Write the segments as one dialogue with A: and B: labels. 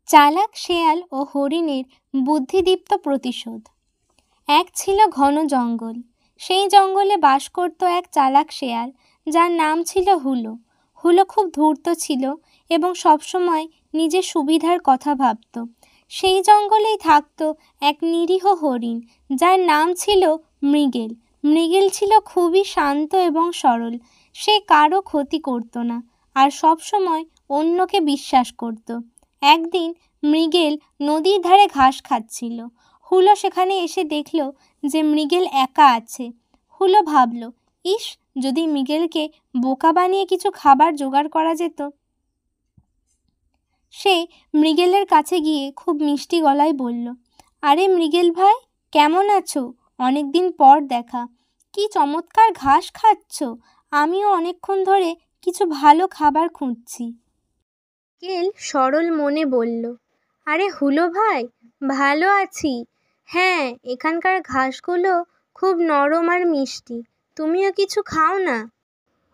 A: চালাক শেয়াল ও হরিণের বুদ্ধিদীপ্ত প্রতিশোধ। এক ছিল ঘন জঙ্গল। সেই জঙ্গলে বাস করত এক চালাক শেয়াল, যার নাম ছিল হুলো। হুলো খুব ধূর্ত ছিল এবং সবসময় নিজের সুবিধার কথা ভাবত। সেই জঙ্গলেই থাকত এক নিরীহ হরিণ, যার নাম ছিল মৃগেল। মৃগেল ছিল খুবই শান্ত এবং সরল। সে কারো ক্ষতি করত না আর সবসময় অন্যকে বিশ্বাস করত। একদিন মৃগেল নদীর ধারে ঘাস খাচ্ছিল। হুলো সেখানে এসে দেখল যে মৃগেল একা আছে। হুলো ভাবল, ইস, যদি মৃগেলকে বোকা বানিয়ে কিছু খাবার জোগাড় করা যেত। সে মৃগেলের কাছে গিয়ে খুব মিষ্টি গলায় বলল, আরে মৃগেল ভাই, কেমন আছো? অনেকদিন পর দেখা। কি চমৎকার ঘাস খাচ্ছ! আমিও অনেকক্ষণ ধরে কিছু ভালো খাবার খুঁজছি। মৃগেল সরল মনে বলল, আরে হুলো ভাই, ভালো আছি। হ্যাঁ, এখানকার ঘাসগুলো খুব নরম আর মিষ্টি। তুমিও কিছু খাও না।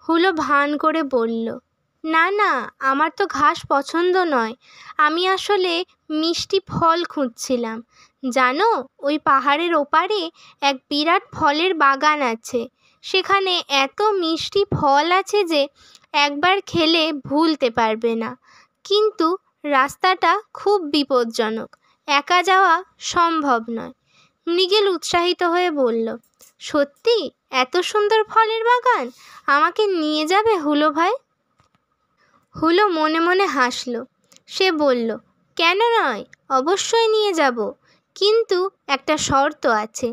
A: হুলো ভান করে বলল, না না, আমার তো ঘাস পছন্দ নয়। আমি আসলে মিষ্টি ফল খুঁজছিলাম। জানো, ওই পাহাড়ের ওপারে এক বিরাট ফলের বাগান আছে। সেখানে এত মিষ্টি ফল আছে যে একবার খেলে ভুলতে পারবে না। কিন্তু রাস্তাটা খুব বিপজ্জনক, একা যাওয়া সম্ভব নয়। মৃগেল উৎসাহিত হয়ে বলল, সত্যি? এত সুন্দর ফলের বাগান, আমাকে নিয়ে যাবে হুলো ভাই? হুলো মনে মনে হাসল। সে বলল, কেন নয়, অবশ্যই নিয়ে যাব। কিন্তু একটা শর্ত আছে।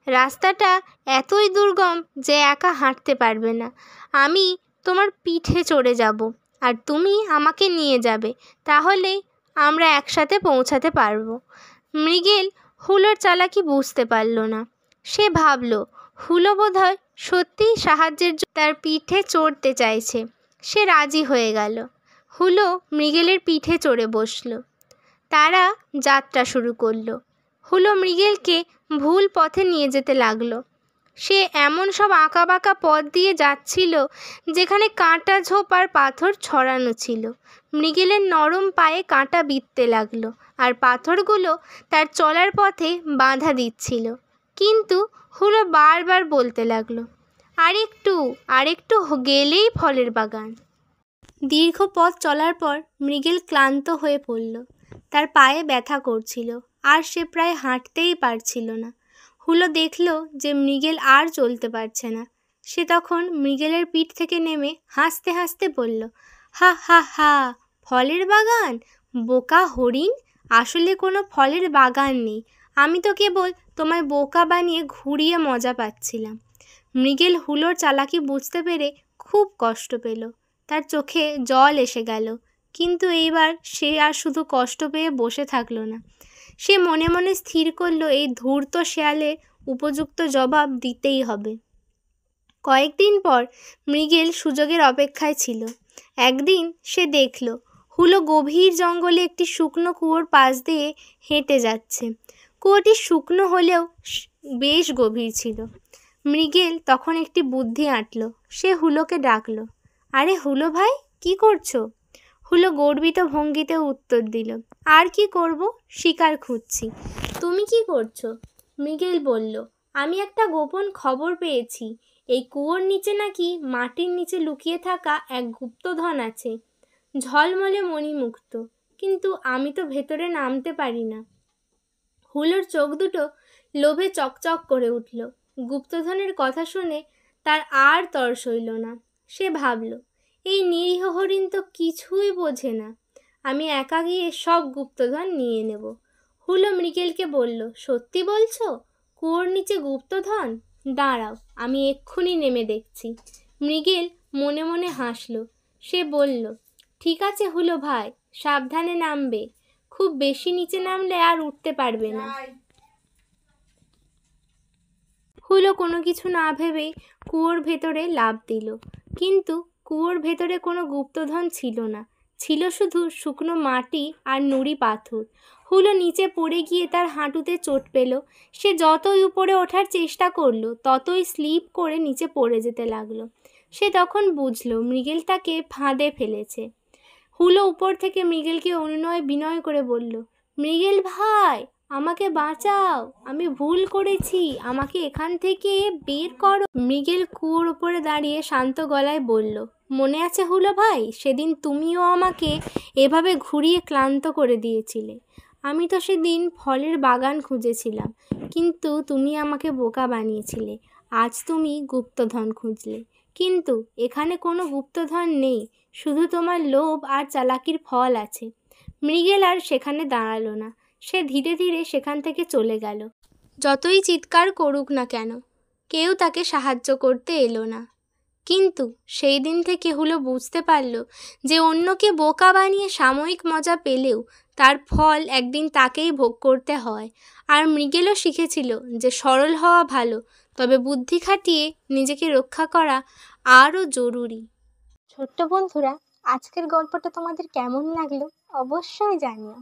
A: রাস্তাটা এতই দুর্গম যে একা হাঁটতে পারবে না। আমি তোমার পিঠে চড়ে যাব আর তুমি আমাকে নিয়ে যাবে। তাহলেই আমরা একসাথে পৌঁছাতে পারবো। মৃগেল হুলোর চালাকি বুঝতে পারল না। সে ভাবল, হুলো বোধহয় সত্যিই সাহায্যের জন্য তার পিঠে চড়তে চাইছে। সে রাজি হয়ে গেল। হুলো মৃগেলের পিঠে চড়ে বসল। তারা যাত্রা শুরু করলো। হুলো মৃগেলকে ভুল পথে নিয়ে যেতে লাগলো। সে এমন সব আঁকাবাঁকা পথ দিয়ে যাচ্ছিল যেখানে কাঁটা, ঝোপ আর পাথর ছড়ানো ছিল। মৃগেলের নরম পায়ে কাঁটা বিঁধতে লাগলো আর পাথরগুলো তার চলার পথে বাধা দিচ্ছিল। কিন্তু হুলো বারবার বলতে লাগলো, আরেকটু, আরেকটু গেলেই ফলের বাগান। দীর্ঘ পথ চলার পর মৃগেল ক্লান্ত হয়ে পড়ল। তার পায়ে ব্যথা করছিল আর সে প্রায় হাঁটতেই পারছিল না। হুলো দেখল যে মৃগেল আর চলতে পারছে না। সে তখন মৃগেলের পিঠ থেকে নেমে হাসতে হাসতে বলল, হা হা হা, ফলের বাগান? বোকা হরিণ, আসলে কোনো ফলের বাগান নেই। আমি তো কেবল তোমায় বোকা বানিয়ে ঘুরিয়ে মজা পাচ্ছিলাম। মৃগেল হুলোর চালাকি বুঝতে পেরে খুব কষ্ট পেল। তার চোখে জল এসে গেল। কিন্তু এইবার সে আর শুধু কষ্ট পেয়ে বসে থাকলো না। সে মনে মনে স্থির করলো, এই ধূর্ত শেয়ালের উপযুক্ত জবাব দিতেই হবে। কয়েকদিন পর মৃগেল সুযোগের অপেক্ষায় ছিল। একদিন সে দেখল হুলো গভীর জঙ্গলে একটি শুকনো কুয়োর পাশ দিয়ে হেঁটে যাচ্ছে। কুয়োটি শুকনো হলেও বেশ গভীর ছিল। মৃগেল তখন একটি বুদ্ধি আঁটল। সে হুলোকে ডাকল, আরে হুলো ভাই, কি করছো? হুলো গর্বিত ভঙ্গিতে উত্তর দিল, আর কি করব, শিকার খুঁজছি। তুমি কি করছো? মৃগেল বলল, আমি একটা গোপন খবর পেয়েছি। এই কুয়োর নিচে নাকি মাটির নিচে লুকিয়ে থাকা এক গুপ্তধন আছে, ঝলমলে মণিমুক্ত। কিন্তু আমি তো ভেতরে নামতে পারি না। হুলোর চোখ দুটো লোভে চকচক করে উঠল। গুপ্তধনের কথা শুনে তার আর তর সইল না। সে ভাবল, এই নিরীহ হরিণ তো কিছুই বোঝে না। আমি একা গিয়ে সব গুপ্তধন নিয়ে নেব। হুলো মৃগেলকে বলল, সত্যি বলছো? কুয়োর নিচে গুপ্তধন? দাঁড়াও, আমি এক্ষুনি নেমে দেখছি। মৃগেল মনে মনে হাসল। সে বলল, ঠিক আছে হুলো ভাই, সাবধানে নামবে। খুব বেশি নিচে নামলে আর উঠতে পারবে না। হুলো কোনো কিছু না ভেবেই কুয়োর ভেতরে লাফ দিল। কিন্তু কুয়োর ভেতরে কোনো গুপ্তধন ছিল না। ছিল শুধু শুকনো মাটি আর নুড়ি পাথর। হুলো নিচে পড়ে গিয়ে তার হাঁটুতে চোট পেল। সে যতই উপরে ওঠার চেষ্টা করলো ততই স্লিপ করে নিচে পড়ে যেতে লাগলো। সে তখন বুঝলো মৃগেল তাকে ফাঁদে ফেলেছে। হুলো উপর থেকে মৃগেলকে অনুনয় বিনয় করে বলল, মৃগেল ভাই, আমাকে বাঁচাও, আমি ভুল করেছি, আমাকে এখান থেকে বের করো। মৃগেল কুয়োর উপরে দাঁড়িয়ে শান্ত গলায় বলল, মনে আছে হুলো ভাই, সেদিন তুমিও আমাকে এভাবে ঘুরিয়ে ক্লান্ত করে দিয়েছিলে। আমি তো সেদিন ফলের বাগান খুঁজেছিলাম, কিন্তু তুমি আমাকে বোকা বানিয়েছিলে। আজ তুমি গুপ্তধন খুঁজলে, কিন্তু এখানে কোনো গুপ্তধন নেই, শুধু তোমার লোভ আর চালাকির ফল আছে। মৃগেল আর সেখানে দাঁড়ালো না, সে ধীরে ধীরে সেখান থেকে চলে গেল। যতই চিৎকার করুক না কেন, কেউ তাকে সাহায্য করতে এলো না। কিন্তু সেই দিন থেকে হুলো বুঝতে পারল যে অন্যকে বোকা বানিয়ে সাময়িক মজা পেলেও তার ফল একদিন তাকেই ভোগ করতে হয়। আর মৃগেলও শিখেছিল যে সরল হওয়া ভালো, তবে বুদ্ধি খাটিয়ে নিজেকে রক্ষা করা আরও জরুরি। ছোট্ট বন্ধুরা, আজকের গল্পটা তোমাদের কেমন লাগলো অবশ্যই জানিও।